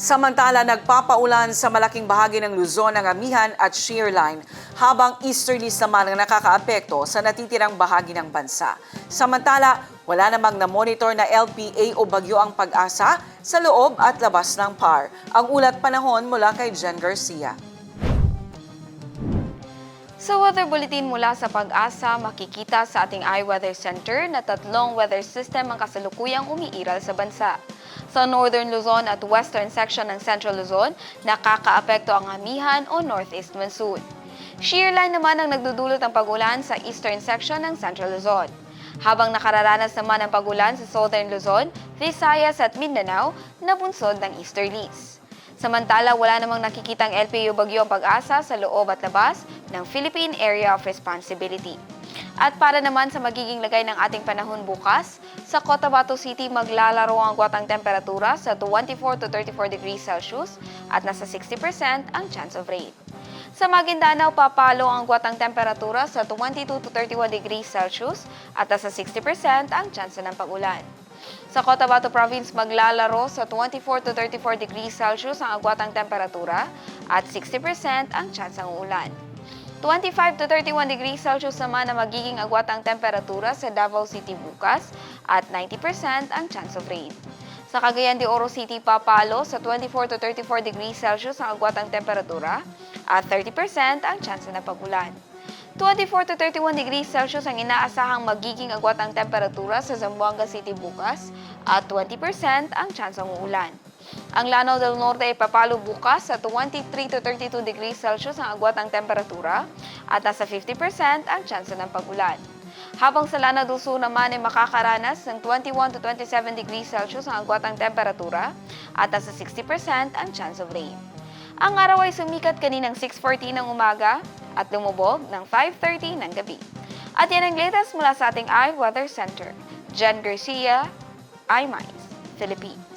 Samantala, nagpapaulan sa malaking bahagi ng Luzon ang amihan at shear line, habang easterlies naman ang nakakaapekto sa natitirang bahagi ng bansa. Samantala, wala namang na-monitor na LPA o bagyo ang Pag-asa sa loob at labas ng PAR. Ang ulat panahon mula kay Jen Garcia. Sa weather bulletin mula sa Pag-asa, makikita sa ating iWeather Center na tatlong weather system ang kasalukuyang umiiral sa bansa. Sa Northern Luzon at Western section ng Central Luzon, nakakaapekto ang amihan o Northeast Monsoon. Shear line naman ang nagdudulot ng pag-ulan sa Eastern section ng Central Luzon. Habang nakararanas naman ang pag-ulan sa Southern Luzon, Visayas at Mindanao na bunsod ng easterlies. Samantala, wala namang nakikitang LPA o bagyo ang Pag-asa sa loob at labas ng Philippine Area of Responsibility. At para naman sa magiging lagay ng ating panahon bukas, sa Cotabato City maglalaro ang agwatang temperatura sa 24 to 34 degrees Celsius at nasa 60% ang chance of rain. Sa Maguindanao, papalo ang agwatang temperatura sa 22 to 31 degrees Celsius at nasa 60% ang chance ng pag-ulan. Sa Cotabato Province, maglalaro sa 24 to 34 degrees Celsius ang agwatang temperatura at 60% ang chance ng ulan. 25 to 31 degrees Celsius naman ang magiging agwatang temperatura sa Davao City bukas at 90% ang chance of rain. Sa Cagayan de Oro City, papalo sa 24 to 34 degrees Celsius ang agwatang temperatura at 30% ang chance ng pag-ulan. 24 to 31 degrees Celsius ang inaasahang magiging agwatang temperatura sa Zamboanga City bukas at 20% ang chance ng uulan. Ang Lanao del Norte ay papalo bukas sa 23 to 32 degrees Celsius ang agwatang temperatura at nasa 50% ang chance ng pag-ulan. Habang sa Lanao del Sur naman ay makakaranas ng 21 to 27 degrees Celsius ang agwatang temperatura at nasa 60% ang chance of rain. Ang araw ay sumikat kaninang 6:40 ng umaga at lumubog ng 5:30 ng gabi. At yan ang latest mula sa ating iWeather Center. Jen Garcia, iMinds, Philippines.